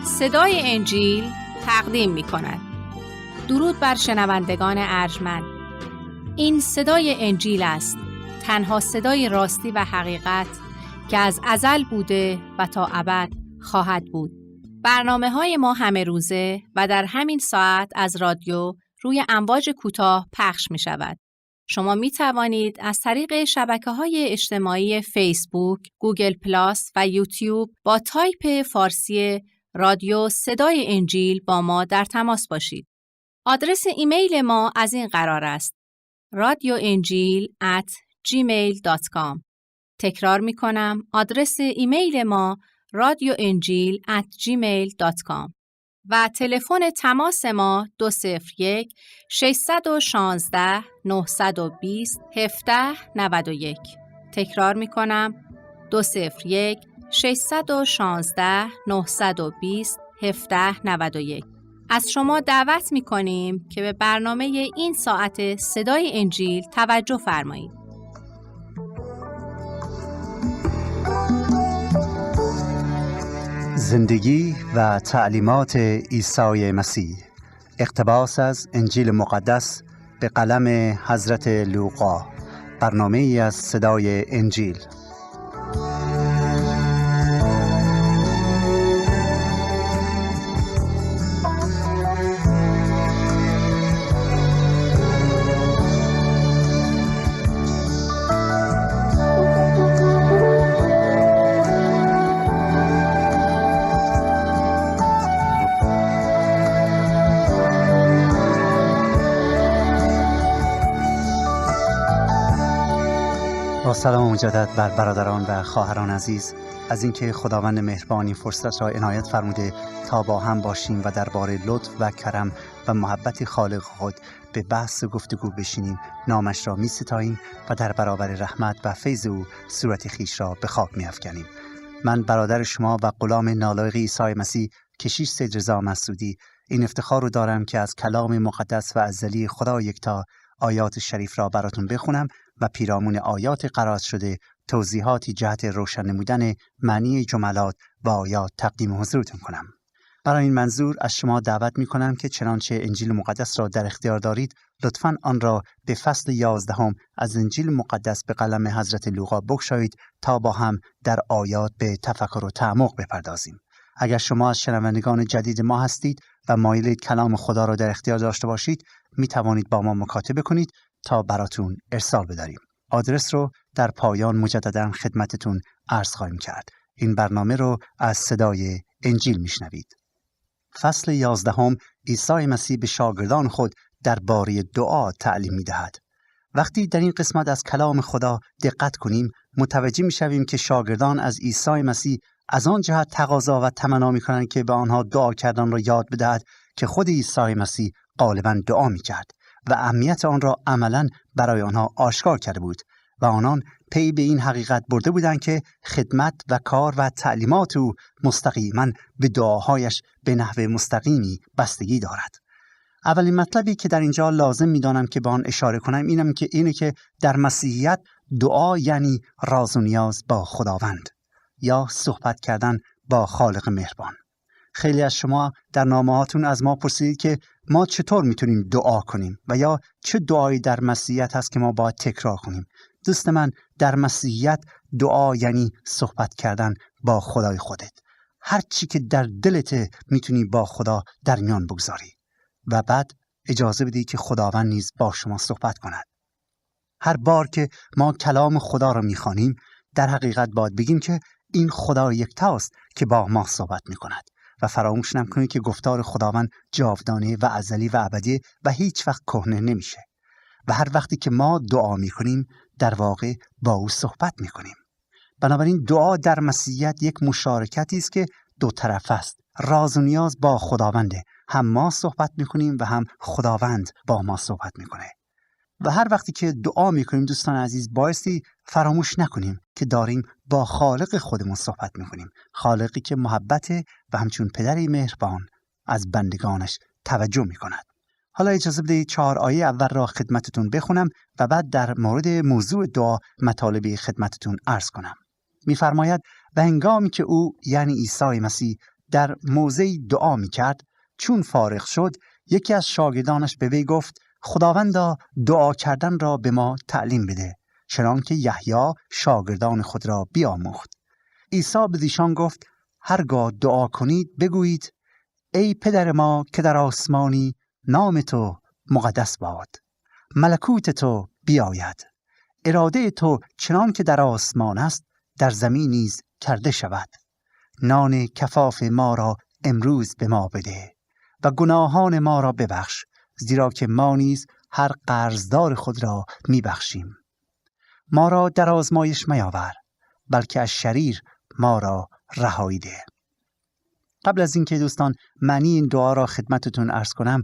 صدای انجیل تقدیم می کند. درود بر شنوندگان ارجمند. این صدای انجیل است، تنها صدای راستی و حقیقت که از ازل بوده و تا ابد خواهد بود. برنامه‌های ما همه روزه و در همین ساعت از رادیو روی امواج کوتاه پخش می شود. شما می توانید از طریق شبکه‌های اجتماعی فیسبوک، گوگل پلاس و یوتیوب با تایپ فارسی رادیو صدای انجیل با ما در تماس باشید. آدرس ایمیل ما از این قرار است: radioenjil@gmail.com. تکرار می کنم، آدرس ایمیل ما radioenjil@gmail.com و تلفن تماس ما 201 616 920 1791. تکرار می کنم، 201 616 920 1791. از شما دعوت می کنیم که به برنامه این ساعت صدای انجیل توجه فرمایید. زندگی و تعلیمات عیسی مسیح، اقتباس از انجیل مقدس به قلم حضرت لوقا، برنامه ای از صدای انجیل. سلام مجدد بر برادران و خواهران عزیز، از اینکه خداوند مهربان این فرصت را عنایت فرموده تا با هم باشیم و درباره لطف و کرم و محبت خالق خود به بحث و گفتگو بشینیم. نامش را می ستاییم و در برابر رحمت و فیض او صورت خیش را به خاک می افکنیم. من برادر شما و غلام نالایق عیسی مسیح کشیش سید رضا مسعودی این افتخار رو دارم که از کلام مقدس و ازلی خدا یکتا آیات شریف را براتون بخونم و پیرامون آیات قرائت شده توضیحاتی جهت روشن نمودن معنی جملات و آیات تقدیم حضورتون کنم. برای این منظور از شما دعوت می کنم که چنانچه انجیل مقدس را در اختیار دارید، لطفاً آن را به فصل 11 از انجیل مقدس به قلم حضرت لوقا بگشایید تا با هم در آیات به تفکر و تعمق بپردازیم. اگر شما از شنوندگان جدید ما هستید و مایلید کلام خدا را در اختیار داشته باشید، می توانید با ما مکاتبه کنید تا براتون ارسال بداریم. آدرس رو در پایان مجددا خدمتتون عرض خواهیم کرد. این برنامه رو از صدای انجیل میشنوید. فصل 11 عیسی مسیح به شاگردان خود درباره دعا تعلیم میدهد. وقتی در این قسمت از کلام خدا دقت کنیم، متوجه میشویم که شاگردان از عیسی مسیح از آن جهت تقاضا و تمنا میکنند که به آنها دعا کردن را یاد بدهد که خود عیسی مسیح غالباً دعا میکرد و اهمیت آن را عملاً برای آنها آشکار کرده بود و آنان پی به این حقیقت برده بودند که خدمت و کار و تعلیمات او مستقیماً به دعاهایش به نحو مستقیمی بستگی دارد. اولین مطلبی که در اینجا لازم می‌دانم که به آن اشاره کنم اینه که در مسیحیت دعا یعنی راز و نیاز با خداوند یا صحبت کردن با خالق مهربان. خیلی از شما در نامه‌هاتون از ما پرسیدید که ما چطور میتونیم دعا کنیم و یا چه دعایی در مسیحیت هست که ما باید تکرار کنیم. دوست من، در مسیحیت دعا یعنی صحبت کردن با خدای خودت. هر چی که در دلت میتونی با خدا در میان بگذاری و بعد اجازه بدی که خداوند نیز با شما صحبت کند. هر بار که ما کلام خدا را میخوانیم، در حقیقت باید بگیم که این خدا یکتاست که با ما صحبت میکند و فراموش نکنید که گفتار خداوند جاودانه و ازلی و ابدی و هیچ وقت کهنه نمیشه و هر وقتی که ما دعا میکنیم در واقع با او صحبت میکنیم. بنابراین دعا در مسیحیت یک مشارکتی است که دو طرف است. راز و نیاز با خداونده، هم ما صحبت میکنیم و هم خداوند با ما صحبت میکنه. و هر وقتی که دعا میکنیم دوستان عزیز، بایستی فراموش نکنیم که داریم با خالق خودمون صحبت میکنیم، خالقی که محبت و همچون پدری مهربان از بندگانش توجه میکند. حالا اجازه بدهید 4 آیه اول را خدمتتون بخونم و بعد در مورد موضوع دعا مطالبی خدمتتون عرض کنم. میفرماید و هنگامی که او یعنی عیسی مسیح در موضعی دعا میکرد. چون فارغ شد یکی از شاگردانش به وی گفت خداوندا دعا کردن را به ما تعلیم بده، چنانکه یحیی شاگردان خود را بیاموخت. عیسی به ایشان گفت هرگاه دعا کنید بگویید ای پدر ما که در آسمانی، نام تو مقدس باد، ملکوت تو بیاید، اراده تو چنان که در آسمان است در زمین نیز کرده شود. نان کفاف ما را امروز به ما بده و گناهان ما را ببخش، زیرا که ما نیز هر قرضدار خود را میبخشیم. ما را در آزمایش میاور، بلکه از شریر ما را رهایی ده. قبل از اینکه دوستان معنی این دعا را خدمتتون عرض کنم،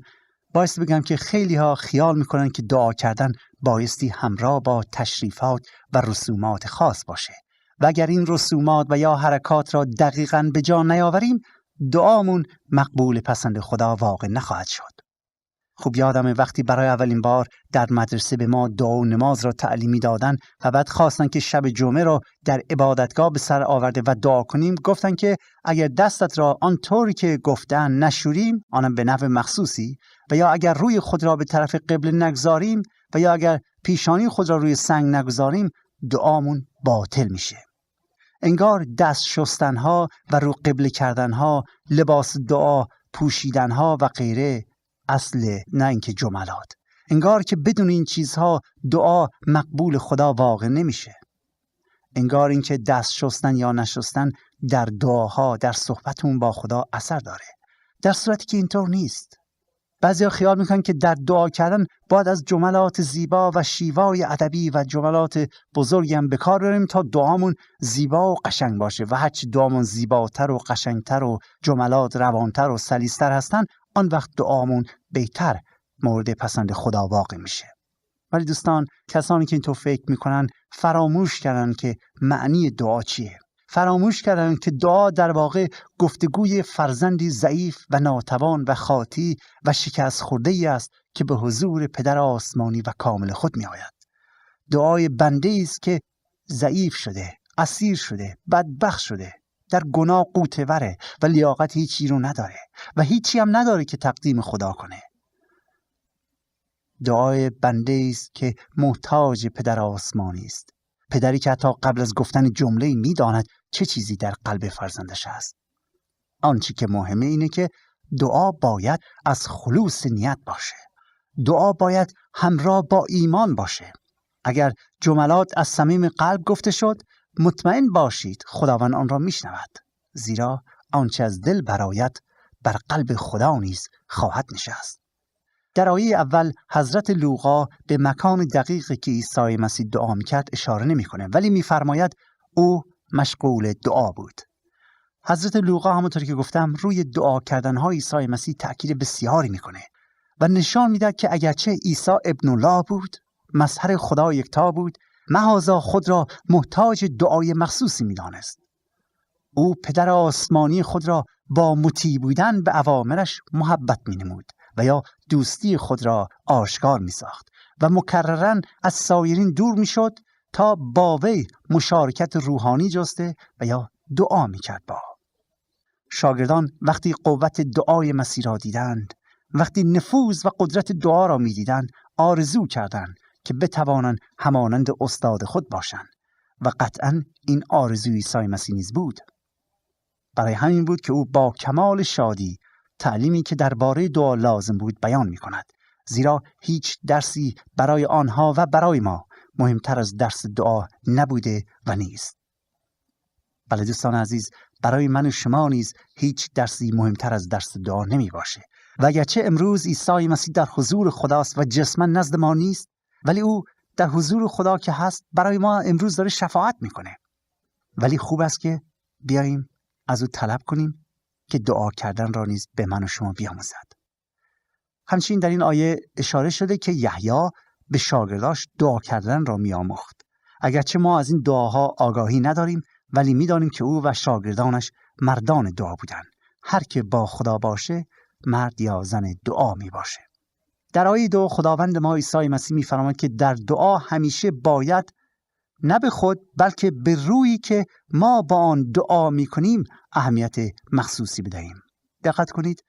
باعث بگم که خیلی ها خیال میکنن که دعا کردن بایستی همراه با تشریفات و رسومات خاص باشه و اگر این رسومات و یا حرکات را دقیقاً به جا نیاوریم دعامون مقبول پسند خدا واقع نخواهد شد. خوب یادمه وقتی برای اولین بار در مدرسه به ما دعا و نماز را تعلیمی دادن و بعد خواستن که شب جمعه را در عبادتگاه به سر آورده و دعا کنیم، گفتن که اگر دستت را آنطوری که گفتن نشوریم آنم به نحو مخصوصی، و یا اگر روی خود را به طرف قبله نگذاریم و یا اگر پیشانی خود را روی سنگ نگذاریم دعامون باطل میشه. انگار دست شستنها و رو قبله کردنها، لباس دعا پوشیدنها و غیره اصل، نه اینکه جملات. انگار که بدون این چیزها دعا مقبول خدا واقع نمیشه. انگار اینکه دست شستن یا نشستن در دعاها، در صحبتون با خدا اثر داره، در صورتی که اینطور نیست. بعضیا خیال میکنن که در دعا کردن باید از جملات زیبا و شیوای ادبی و جملات بزرگی هم به کار بریم تا دعامون زیبا و قشنگ باشه و هرچی دعامون زیباتر و قشنگتر و جملات روانتر و سلیستر هستن آن وقت دعامون بهتر مورد پسند خدا واقع میشه. ولی دوستان کسانی که اینطور فکر میکنن فراموش کردن که معنی دعا چیه. فراموش کردن که دعا در واقع گفتگوی فرزندی ضعیف و ناتوان و خاطی و شکست خورده‌ای است که به حضور پدر آسمانی و کامل خود می آید. دعای بنده‌ای است که ضعیف شده، اسیر شده، بدبخت شده، در گناه غوطه‌وره و لیاقت هیچی رو نداره و هیچی هم نداره که تقدیم خدا کنه. دعای بنده‌ای است که محتاج پدر آسمانی است، پدری که حتی قبل از گفتن جمله می‌داند چه چیزی در قلب فرزندش است. آنچه که مهمه اینه که دعا باید از خلوص نیت باشه. دعا باید همراه با ایمان باشه. اگر جملات از صمیم قلب گفته شد مطمئن باشید خداوند آن را میشنود، زیرا آنچه از دل برآید بر قلب خدا نیز خواهد نشست. در آیه اول حضرت لوقا به مکان دقیقی که عیسی مسیح دعا میکرد اشاره نمیکنه، ولی میفرماید او مشغول دعا بود. حضرت لوقا همونطور که گفتم روی دعا کردنهای عیسی مسیح تأکید بسیاری میکنه و نشان میده که اگرچه عیسی ابن الله بود، مظهر خدا یکتا بود، محاذا خود را محتاج دعای مخصوصی میدانست. او پدر آسمانی خود را با مطیع بودن به اوامرش محبت مینمود و یا دوستی خود را آشکار میساخت و مکرراً از سایرین دور میشد تا با وی مشارکت روحانی جسته و یا دعا میکرد. با شاگردان وقتی قوت دعای مسیح را دیدند، وقتی نفوذ و قدرت دعا را میدیدند، آرزو کردند که بتوانند همانند استاد خود باشند و قطعاً این آرزوی عیسی مسیح نیز بود. برای همین بود که او با کمال شادی تعلیمی که درباره دعا لازم بود بیان می کند، زیرا هیچ درسی برای آنها و برای ما مهمتر از درس دعا نبوده و نیست. بله دوستان عزیز، برای من و شما نیز هیچ درسی مهمتر از درس دعا نمی باشه و اگرچه امروز عیسی مسیح در حضور خداست و جسما نزد ما نیست، ولی او در حضور خدا که هست برای ما امروز داره شفاعت میکنه. ولی خوب است که بیاییم از او طلب کنیم که دعا کردن را نیز به من و شما بیاموزد. همچنین در این آیه اشاره شده که یحیی به شاگرداش دعا کردن را میآموخت. اگرچه ما از این دعاها آگاهی نداریم، ولی میدانیم که او و شاگردانش مردان دعا بودند. هر که با خدا باشه مرد یا زن دعا می باشه. در آیه 2 خداوند ما عیسی مسیح می‌فرماید که در دعا همیشه باید نه به خود بلکه به روحی که ما با آن دعا می‌کنیم اهمیت مخصوصی بدهیم. دقت کنید،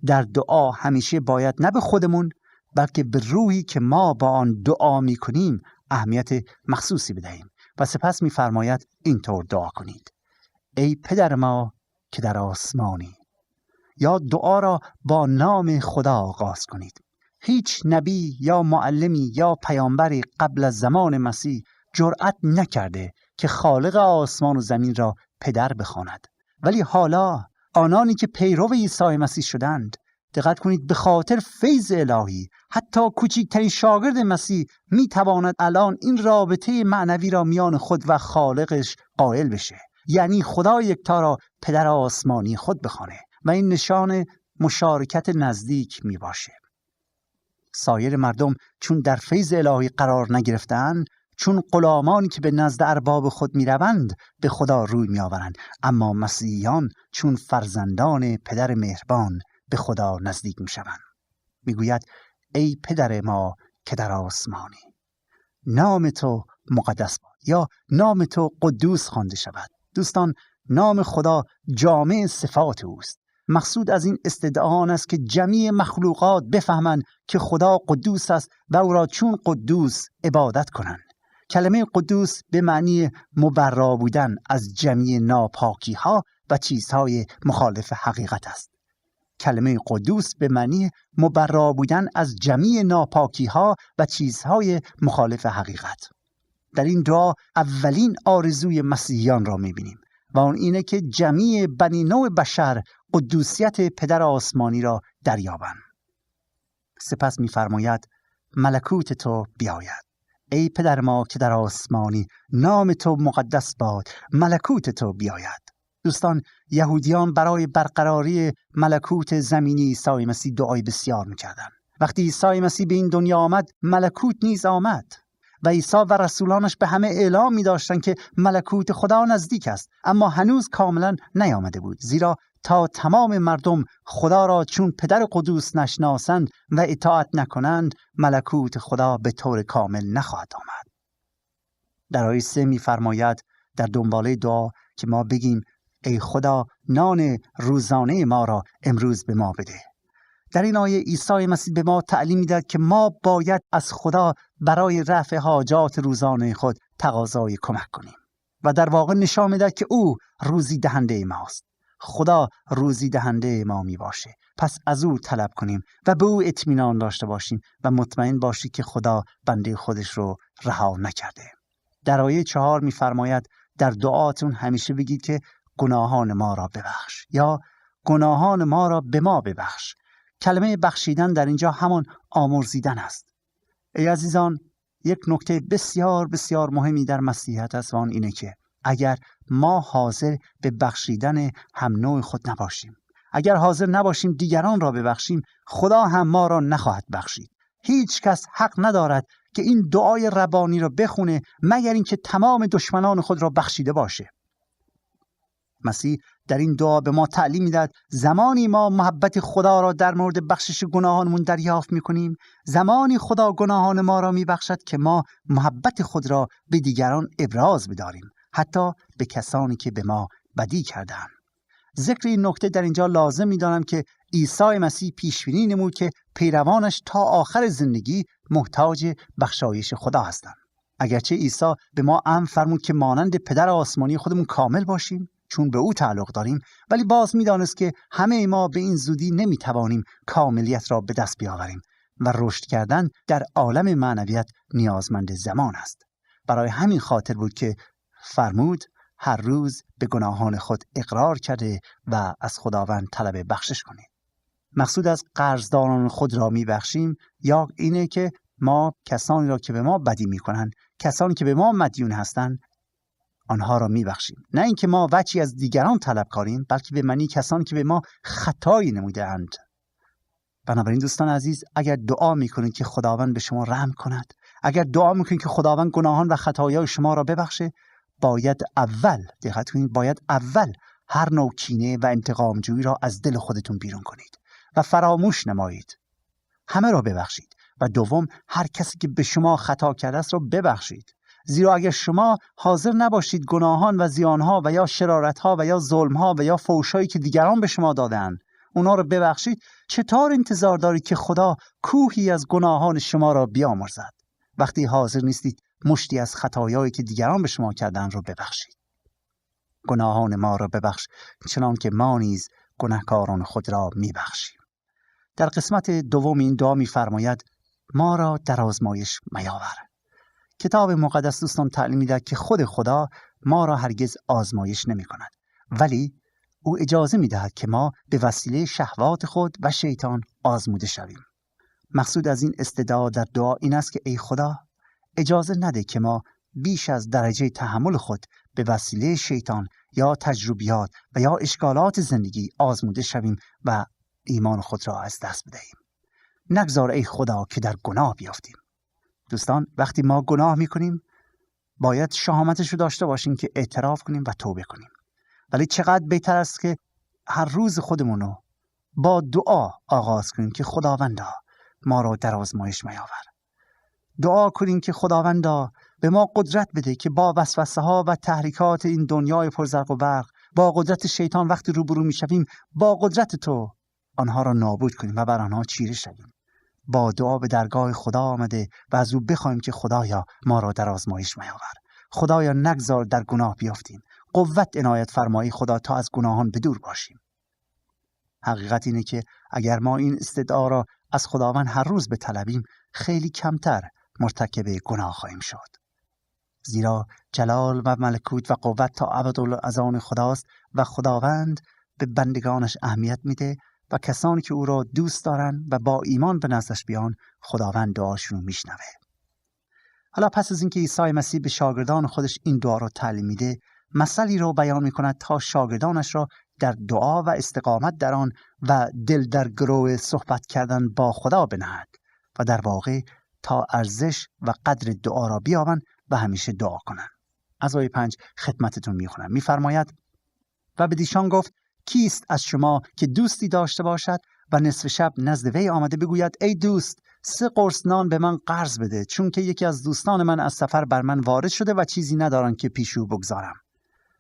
در دعا همیشه باید نه به خودمون بلکه به روحی که ما با آن دعا می‌کنیم اهمیت مخصوصی بدهیم. و سپس می‌فرماید اینطور دعا کنید: ای پدر ما که در آسمانی. یا دعا را با نام خدا آغاز کنید. هیچ نبی یا معلمی یا پیامبری قبل از زمان مسیح جرأت نکرده که خالق آسمان و زمین را پدر بخواند. ولی حالا آنانی که پیرو عیسی مسیح شدند، دقت کنید، به خاطر فیض الهی حتی کوچکترین شاگرد مسیح میتواند الان این رابطه معنوی را میان خود و خالقش قائل بشه، یعنی خدا یکتا را پدر آسمانی خود بخوانه و این نشان مشارکت نزدیک می باشه. سایر مردم چون در فیض الهی قرار نگرفتند، چون غلامانی که به نزد ارباب خود می روند به خدا روی می آورند، اما مسیحیان چون فرزندان پدر مهربان به خدا نزدیک می شوند. می گوید ای پدر ما که در آسمانی، نام تو مقدس باد یا نام تو قدوس خوانده شود. دوستان، نام خدا جامع صفات اوست. مقصود از این استدعا آن است که جمیع مخلوقات بفهمند که خدا قدوس است و او را چون قدوس عبادت کنند. کلمه قدوس به معنی مبرا بودن از جمیع ناپاکی ها و چیزهای مخالف حقیقت است. کلمه قدوس به معنی مبرا بودن از جمیع ناپاکی ها و چیزهای مخالف حقیقت. در این دعا اولین آرزوی مسیحیان را می‌بینیم و آن اینه که جمیع بنی نوع بشر قدوسیت پدر آسمانی را دریابند. سپس می‌فرماید ملکوت تو بیاید. ای پدر ما که در آسمانی، نام تو مقدس باد، ملکوت تو بیاید. دوستان، یهودیان برای برقراری ملکوت زمینی عیسی مسیح دعای بسیار می‌کردند. وقتی عیسی مسیح به این دنیا آمد، ملکوت نیز آمد و عیسی و رسولانش به همه اعلام می‌داشتند که ملکوت خدا نزدیک است، اما هنوز کاملا نیامده بود، زیرا تا تمام مردم خدا را چون پدر قدوس نشناسند و اطاعت نکنند، ملکوت خدا به طور کامل نخواهد آمد. در آیه 3 می‌فرماید در دنباله دعا که ما بگیم ای خدا نان روزانه ما را امروز به ما بده. در این آیه عیسی مسیح به ما تعلیم می‌دهد که ما باید از خدا برای رفع حاجات روزانه خود تقاضای کمک کنیم و در واقع نشان می‌دهد که او روزی دهنده ماست. خدا روزی دهنده ما می باشه. پس از او طلب کنیم و به او اطمینان داشته باشیم و مطمئن باشید که خدا بنده خودش رو رها نکرده. در آیه 4 می‌فرماید در دعاتون همیشه بگید که گناهان ما را ببخش یا گناهان ما را به ما ببخش. کلمه بخشیدن در اینجا همان آمرزیدن است. ای عزیزان، یک نکته بسیار بسیار مهمی در مسیحیت است و آن اینه که اگر ما حاضر به بخشیدن هم نوع خود نباشیم، اگر حاضر نباشیم دیگران را ببخشیم، خدا هم ما را نخواهد بخشید. هیچ کس حق ندارد که این دعای ربانی را بخونه مگر اینکه تمام دشمنان خود را بخشیده باشه. مسیح در این دعا به ما تعلیم می‌دهد زمانی ما محبت خدا را در مورد بخشش گناهانمون دریافت می‌کنیم، زمانی خدا گناهان ما را می‌بخشد که ما محبت خود را به دیگران ابراز بداریم، حتی به کسانی که به ما بدی کردند. ذکر این نکته در اینجا لازم می‌دانم که عیسی مسیح پیش‌بینی نمود که پیروانش تا آخر زندگی محتاج بخشایش خدا هستند. اگرچه عیسی به ما امر فرمود که مانند پدر آسمانی خودمون کامل باشیم چون به او تعلق داریم، ولی باز می‌دانست که همه ما به این زودی نمی‌توانیم کاملیت را به دست بیاوریم و رشد کردن در عالم معنویت نیازمند زمان است. برای همین خاطر بود که فرمود هر روز به گناهان خود اقرار کرده و از خداوند طلب بخشش کنید. مقصود از قرضداران خود را میبخشیم یا اینه که ما کسانی را که به ما بدی میکنن، کسانی که به ما مدیون هستند، آنها را میبخشیم. نه اینکه ما وجهی از دیگران طلب کنیم، بلکه به معنی کسانی که به ما خطایی نموده اند. بنابراین دوستان عزیز، اگر دعا میکنید که خداوند به شما رحم کند، اگر دعا میکنید که خداوند گناهان و خطاهای شما را ببخشه، باید اول هر نوع کینه و انتقام جویی را از دل خودتون بیرون کنید و فراموش نمایید. همه را ببخشید و دوم هر کسی که به شما خطا کرده است را ببخشید. زیرا اگر شما حاضر نباشید گناهان و زیانها و یا شرارتها و یا ظلمها و یا فحشایی که دیگران به شما دادن اونا رو ببخشید، چطور انتظار دارید که خدا کوهی از گناهان شما را بیامرزد وقتی حاضر نیستید مشتی از خطایایی که دیگران به شما کردن رو ببخشید؟ گناهان ما را ببخش چنان که ما نیز گناهکاران خود را میبخشیم. در قسمت دوم این دعا می‌فرماید ما را در آزمایش میاور. کتاب مقدس دوستان تعلیم می‌دهد که خود خدا ما را هرگز آزمایش نمی‌کند، ولی او اجازه می‌دهد که ما به وسیله شهوات خود و شیطان آزموده شویم. مقصود از این استدعا در دعا این است که ای خدا اجازه نده که ما بیش از درجه تحمل خود به وسیله شیطان یا تجربیات و یا اشکالات زندگی آزموده شویم و ایمان خود را از دست بدهیم. نگذار ای خدا که در گناه بیافتیم. دوستان، وقتی ما گناه میکنیم باید شهامتش رو داشته باشیم که اعتراف کنیم و توبه کنیم. ولی چقدر بهتر است که هر روز خودمون رو با دعا آغاز کنیم که خداوندا ما را در آزمایش میاور. دعا کنیم که خداوندا به ما قدرت بده که با وسوسه ها و تحریکات این دنیای پرزرق و برق، با قدرت شیطان وقتی روبرو میشویم با قدرت تو آنها را نابود کنیم و بر آنها چیره شویم. با دعا به درگاه خدا آمده و از او بخوایم که خدایا ما را در آزمایش میاور. خدایا نگذار در گناه بیافتیم. قوت عنایت فرمایی خدا تا از گناهان بدور باشیم. حقیقت اینه که اگر ما این استدعا را از خداوند هر روز بطلبیم خیلی کمتر مرتکب گناه خواهیم شد. زیرا جلال و ملکوت و قوت تا ابدالآباد خداست و خداوند به بندگانش اهمیت میده و کسانی که او را دوست دارن و با ایمان به نزدش بیان خداوند دعاشون رو میشنوه. حالا پس از اینکه عیسی مسیح به شاگردان خودش این دعا رو تعلیم میده، مثلی رو بیان میکند تا شاگردانش را در دعا و استقامت در آن و دل در گرو صحبت کردن با خدا بنهد و در واقع تا ارزش و قدر دعا را بیابند و همیشه دعا کنند. از آیه 5 خدمتتون میخونم. میفرماید و به دیشان گفت کیست از شما که دوستی داشته باشد و نصف شب نزد وی آمده بگوید ای دوست 3 قرص نان به من قرض بده، چون که یکی از دوستان من از سفر بر من وارد شده و چیزی ندارن که پیش او بگذارم.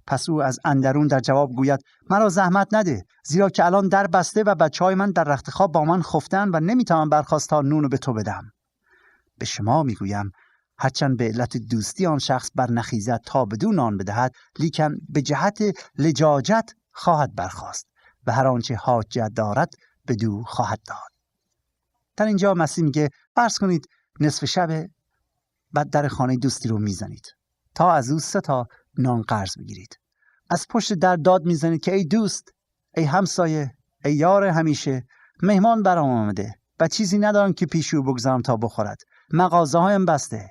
پس او از اندرون در جواب گوید مرا زحمت نده، زیرا که الان در بسته و بچهای من در رخت خواب با من خفتن و نمیتوانم برخاست تا نونو به تو بدم. به شما میگویم هرچند به علت دوستی آن شخص بر نخیزد تا بدون نان بدهد، لیکن به جهت لجاجت خواهد برخاست و هر آنچه حاجت دارد بدو خواهد داد. در اینجا مسیح میگه فرض کنید نصف شب بعد در خانه دوستی رو میزنید تا از او 3 تا نان قرض بگیرید. از پشت در داد میزنید که ای دوست، ای همسایه، ای یار همیشه، مهمان برام آمده و چیزی ندارم که پیش او بگذارم تا بخورد، مغازه هایم بسته.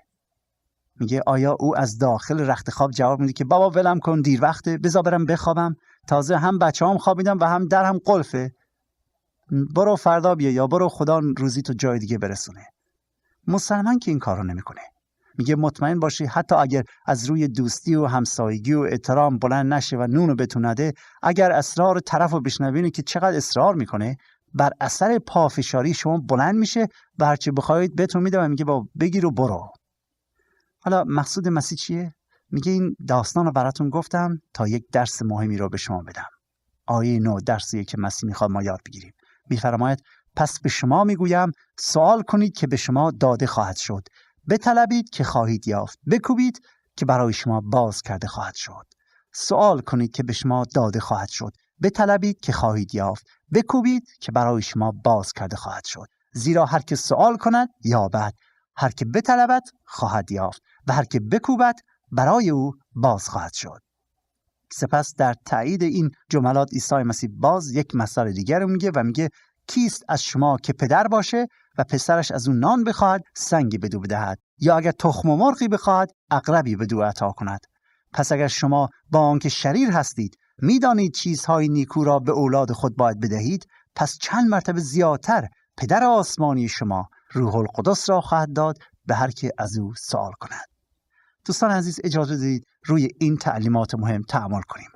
میگه آیا او از داخل رخت خواب جواب میده که بابا ولم کن دیر وقته، بذار برم بخوابم، تازه هم بچه‌هام خوابیدم و هم درم قلفه، برو فردا بیا یا برو خدا روزی تو جای دیگه برسونه؟ مسلمان که این کارو نمیکنه. میگه مطمئن باشی حتی اگر از روی دوستی و همسایگی و احترام بلند نشه و نونو بهتون نده، اگر اسرار طرفو بشنوینی که چقدر اصرار میکنه، بر اثر پافشاری شما بلند میشه و هرچی بخواید بهتون میده و میگه با بگیر و برو. حالا مقصود مسیح چیه؟ میگه این داستان رو براتون گفتم تا یک درس مهمی رو به شما بدم. آیه 9 درسیه که مسیح میخواد ما یاد بگیریم. میفرماید پس به شما میگویم سوال کنید که به شما داده خواهد شد، بطلبید که خواهید یافت، بکوبید که برای شما باز کرده خواهد شد. سوال کنید که به شما داده خواهد شد، بطلبید که خواهید یافت، بکوبید که برای شما باز کرده خواهد شد. زیرا هر که سوال کند یابد، هر که بطلبد خواهد یافت و هر که بکوبد برای او باز خواهد شد. سپس در تایید این جملات عیسی مسیح باز یک مثال دیگر رو میگه و میگه کیست از شما که پدر باشه و پسرش از اون نان بخواهد سنگی بدو بدهد، یا اگر تخم و مرغی بخواهد عقربی بدو عطا کند؟ پس اگر شما با آنکه شریر هستید میدانید چیزهای نیکو را به اولاد خود باید بدهید، پس چند مرتبه زیادتر پدر آسمانی شما روح القدس را خواهد داد به هر که از او سوال کند. دوستان عزیز، اجازه بدید روی این تعلیمات مهم تأمل کنیم.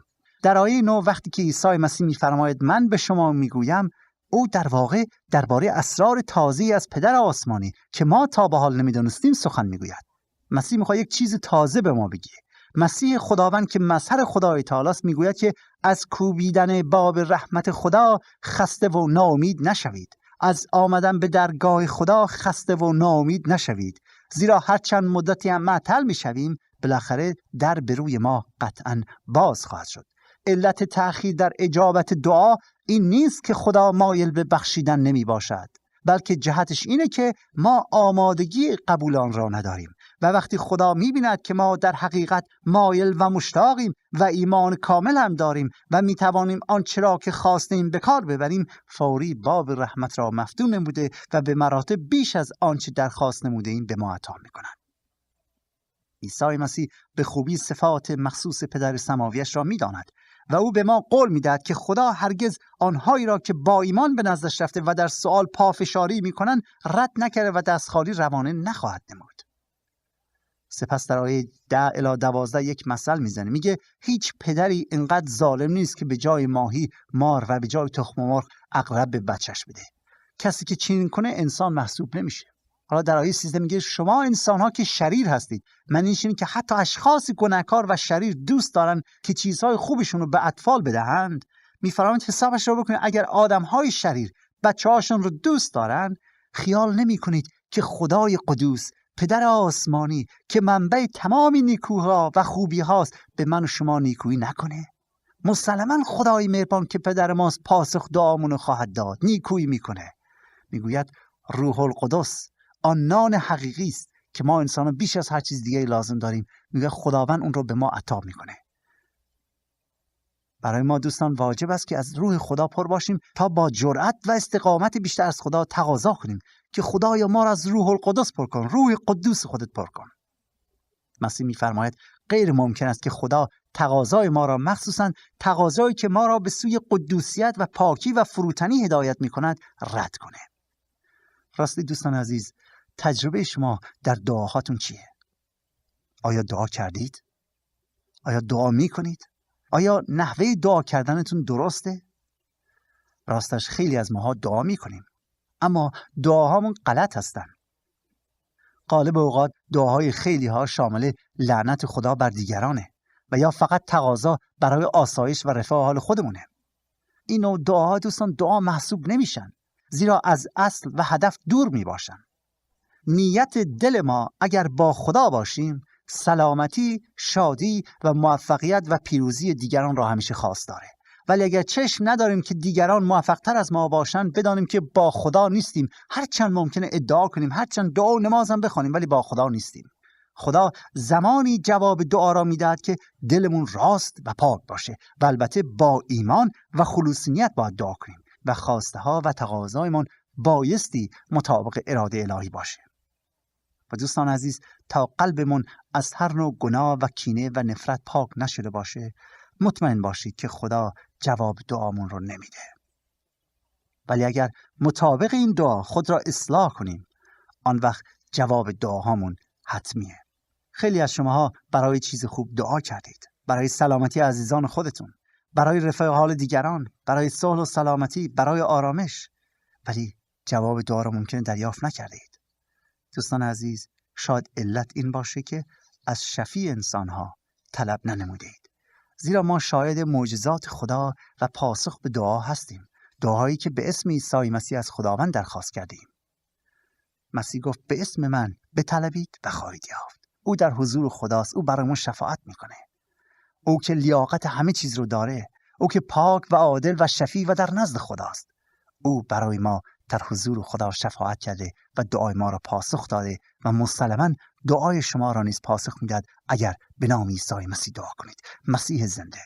در آیه 9 وقتی که عیسی مسیح می‌فرماید من به شما میگویم، او در واقع درباره اسرار تازه‌ای از پدر آسمانی که ما تا به حال نمی‌دانستیم سخن میگوید. مسیح میخواد یک چیز تازه به ما بگه. مسیح خداوند که مظهر خدای تعالی است میگوید که از کوبیدن باب رحمت خدا خسته و ناامید نشوید. از آمدن به درگاه خدا خسته و ناامید نشوید، زیرا هر چند مدتی هم معطل میشویم بالاخره در به روی ما قطعا باز خواهد شد. علت تأخیر در اجابت دعا این نیست که خدا مایل به بخشیدن نمی باشد، بلکه جهتش اینه که ما آمادگی قبول آن را نداریم و وقتی خدا می‌بیند که ما در حقیقت مایل و مشتاقیم و ایمان کامل هم داریم و می‌توانیم آنچه را که خواستیم به کار ببریم، فوری باب رحمت را مفتوح نموده و به مراتب بیش از آنچه درخواست نموده‌ایم به ما عطا می‌کند. عیسی مسیح به خوبی صفات مخصوص پدر سماویش را می‌داند و او به ما قول می‌دهد که خدا هرگز آنهایی را که با ایمان به نزدش رفته و در سؤال پافشاری می‌کنند رد نکرده و دست خالی روانه نخواهد نمود. سپس در آیه 10 الی 12 یک مثل میزنه، میگه هیچ پدری اینقدر ظالم نیست که به جای ماهی مار و به جای تخم مرغ عقرب به بچه‌ش بده. کسی که چنین کنه انسان محسوب نمیشه. حالا در آیه 13 میگه شما انسان‌ها که شریر هستید. معنیش اینه که حتی اشخاص گناهکار و شریر دوست دارن که چیزهای خوبشون رو به اطفال بدهند. میفرماید حسابش رو بکنید، اگر آدم‌های شریر بچه‌هاشون رو دوست دارن، خیال نمی‌کنید که خدای قدوس، پدر آسمانی که منبع تمام نیکوها و خوبی هاست، به من و شما نیکویی نکنه؟ مسلماً خدای مهربان که پدر ماست پاسخ دعامونو خواهد داد، نیکویی میکنه. میگوید روح القدس آن نان حقیقی است که ما انسان بیش از هر چیز دیگه لازم داریم. میگه خداوند اون رو به ما عطا میکنه. برای ما دوستان واجب است که از روح خدا پر باشیم تا با جرأت و استقامت بیشتر از خدا تقاضا کنیم که خدایا ما را از روح القدس پر کن، روح قدوس خودت پر کن. مسیح میفرماید غیر ممکن است که خدا تقاضای ما را، مخصوصاً تقاضایی که ما را به سوی قدوسیت و پاکی و فروتنی هدایت میکند، رد کنه. راستی دوستان عزیز، تجربه شما در دعاهاتون چیه؟ آیا دعا کردید؟ آیا دعا میکنید؟ آیا نحوه دعا کردنتون درسته؟ راستش خیلی از ماها دعا میکنیم اما دعاهامون غلط هستن. غالب اوقات دعاهای خیلی ها شامل لعنت خدا بر دیگرانه و یا فقط تقاضا برای آسایش و رفاه حال خودمونه. این نوع دعاها دوستان دعا محسوب نمیشن، زیرا از اصل و هدف دور می باشن. نیت دل ما اگر با خدا باشیم، سلامتی، شادی و موفقیت و پیروزی دیگران را همیشه خواست داره. ولی اگر چشم نداریم که دیگران موفقتر از ما باشن، بدانیم که با خدا نیستیم. هرچند ممکنه ادعا کنیم، هرچند دعا و نماز هم بخوانیم، ولی با خدا نیستیم. خدا زمانی جواب دعا را میدهد که دلمون راست و پاک باشه و البته با ایمان و خلوص نیت باید دعا کنیم و خواسته ها و تقاضایمان بایستی مطابق اراده الهی باشه. و دوستان عزیز، تا قلبمون از هر نوع گناه و کینه و نفرت پاک نشده باشه، مطمئن باشید که خدا جواب دعامون رو نمیده. ولی اگر مطابق این دعا خود را اصلاح کنیم، آن وقت جواب دعاهامون حتمیه. خیلی از شماها برای چیز خوب دعا کردید، برای سلامتی عزیزان خودتون، برای رفاه حال دیگران، برای صلح و سلامتی، برای آرامش، ولی جواب دعا را ممکنه دریافت نکردید. دوستان عزیز، شاید علت این باشه که از شفیع انسانها طلب ننمودید، زیرا ما شاهد معجزات خدا و پاسخ به دعا هستیم، دعایی که به اسم عیسی مسیح از خداوند درخواست کردیم. مسیح گفت به اسم من بطلبید و خواهید یافت. او در حضور خداست، او برای ما شفاعت میکنه. او که لیاقت همه چیز رو داره، او که پاک و عادل و شفیع و در نزد خداست، او برای ما در حضور خدا شفاعت کرده و دعای ما را پاسخ داده و مسلماً دعای شما را نیز پاسخ میدهد اگر به نام عیسی مسیح دعا کنید. مسیح زنده.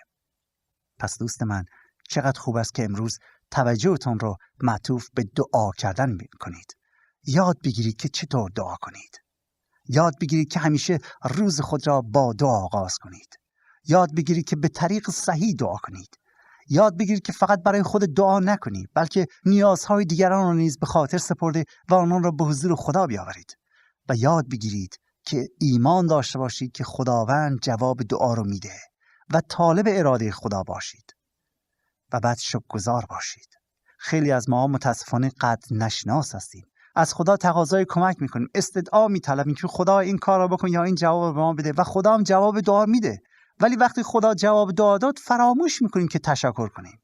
پس دوست من، چقدر خوب است که امروز توجهتون رو معطوف به دعا کردن میکنید. یاد بگیرید که چطور دعا کنید. یاد بگیرید که همیشه روز خود را با دعا آغاز کنید. یاد بگیرید که به طریق صحیح دعا کنید. یاد بگیرید که فقط برای خود دعا نکنید، بلکه نیازهای دیگران را نیز به خاطر سپرده و آنان را به حضور خدا بیاورید. و یاد بگیرید که ایمان داشته باشید که خداوند جواب دعا رو میده و طالب اراده خدا باشید و بعد شکرگزار باشید. خیلی از ما متاسفانه قدر نشناس هستیم از خدا تقاضای کمک میکنیم، استدعا میطلبیم که خدا این کار را بکن یا این جواب رو به ما بده و خدا هم جواب دعا میده. ولی وقتی خدا جواب دعا داد فراموش میکنیم که تشکر کنیم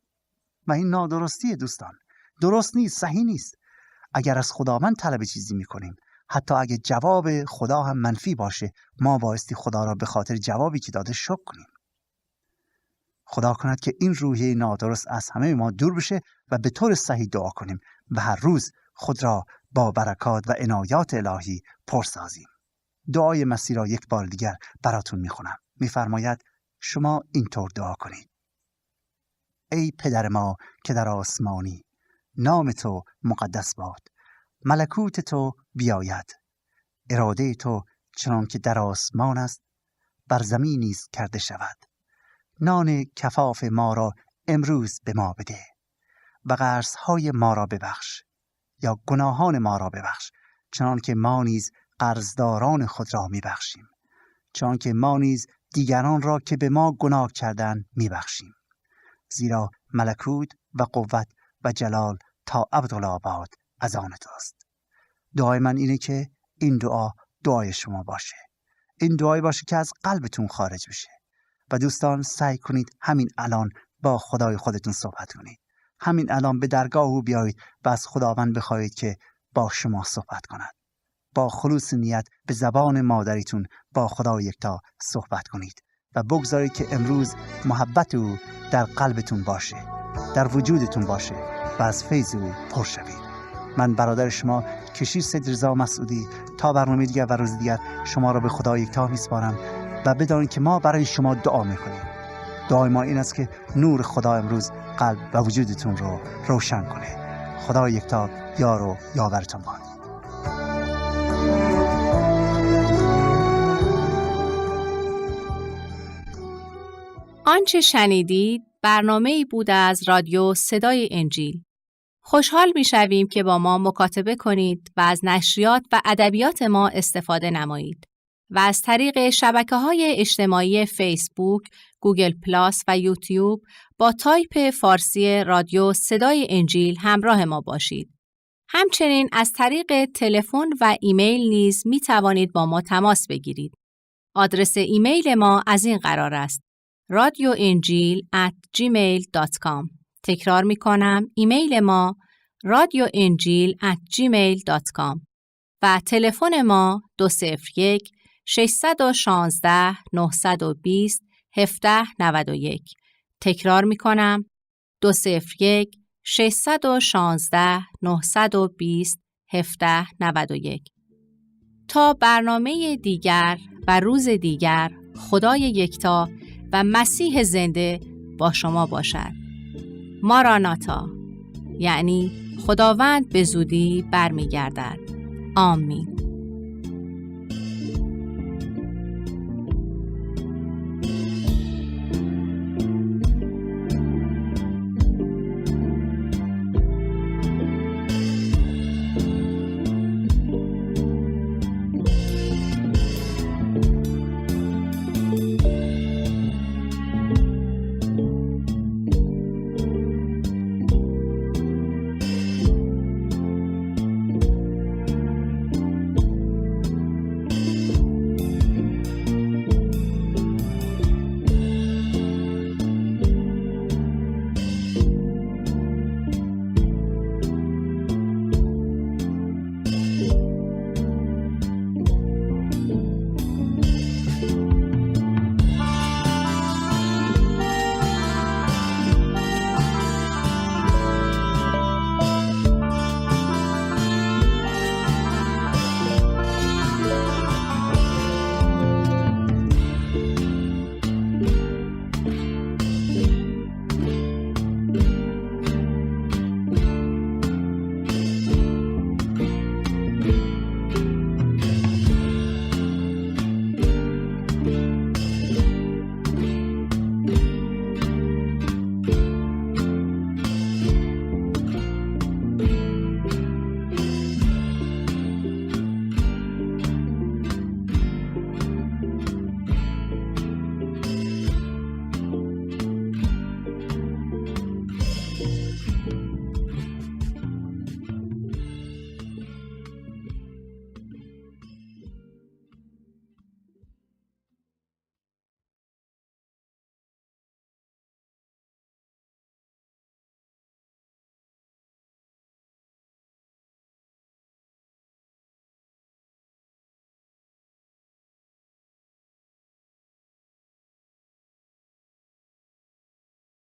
و این نادرستیه دوستان. درست نیست، صحیح نیست. اگر از خداوند طلب چیزی میکنیم، حتی اگه جواب خدا هم منفی باشه، ما بایستی خدا را به خاطر جوابی که داده شکر کنیم. خدا کند که این روحیه نادرست از همه ما دور بشه و به طور صحیح دعا کنیم و هر روز خود را با برکات و عنایات الهی پرسازیم. دعای مسیح را یک بار دیگر براتون میخونم. میفرماید شما اینطور دعا کنید: ای پدر ما که در آسمانی، نام تو مقدس باد، ملکوت تو بیاید، اراده تو چنان که در آسمان است بر زمین نیز کرده شود. نان کفاف ما را امروز به ما بده و قرضهای ما را ببخش یا گناهان ما را ببخش چنان که ما نیز قرضداران خود را میبخشیم، چنان که ما نیز دیگران را که به ما گناه کردند میبخشیم. زیرا ملکوت و قوت و جلال تا ابدالآباد از آن توست. دعای من اینه که این دعا دعای شما باشه. این دعای باشه که از قلبتون خارج بشه. و دوستان سعی کنید همین الان با خدای خودتون صحبت کنید. همین الان به درگاه او بیایید و از خداوند بخواهید که با شما صحبت کند. با خلوص نیت به زبان مادریتون با خدای یکتا صحبت کنید و بگذارید که امروز محبت او در قلبتون باشه، در وجودتون باشه و از فیض او پر شوید. من برادر شما کشیش سید رضا مسعودی تا برنامه دیگر و روز دیگر شما را به خدای یکتا میسپارم و بدانید که ما برای شما دعا میکنیم. دعای ما این است که نور خدا امروز قلب و وجودتون رو روشن کنه. خدای یکتا یار و یاورتون باد. آنچه شنیدید برنامه‌ای بود از رادیو صدای انجیل. خوشحال می‌شویم که با ما مکاتبه کنید و از نشریات و ادبیات ما استفاده نمایید و از طریق شبکه‌های اجتماعی فیسبوک، گوگل پلاس و یوتیوب با تایپ فارسی رادیو صدای انجیل همراه ما باشید. همچنین از طریق تلفن و ایمیل نیز می توانید با ما تماس بگیرید. آدرس ایمیل ما از این قرار است: radioinjil@gmail.com. تکرار می کنم، ایمیل ما radioinjil@gmail.com و تلفن ما 201 616 920 1791. تکرار می کنم، 201 616 920 1791. تا برنامه دیگر و روز دیگر، خدای یکتا و مسیح زنده با شما باشد. ماراناتا، یعنی خداوند به زودی برمیگردد. آمین.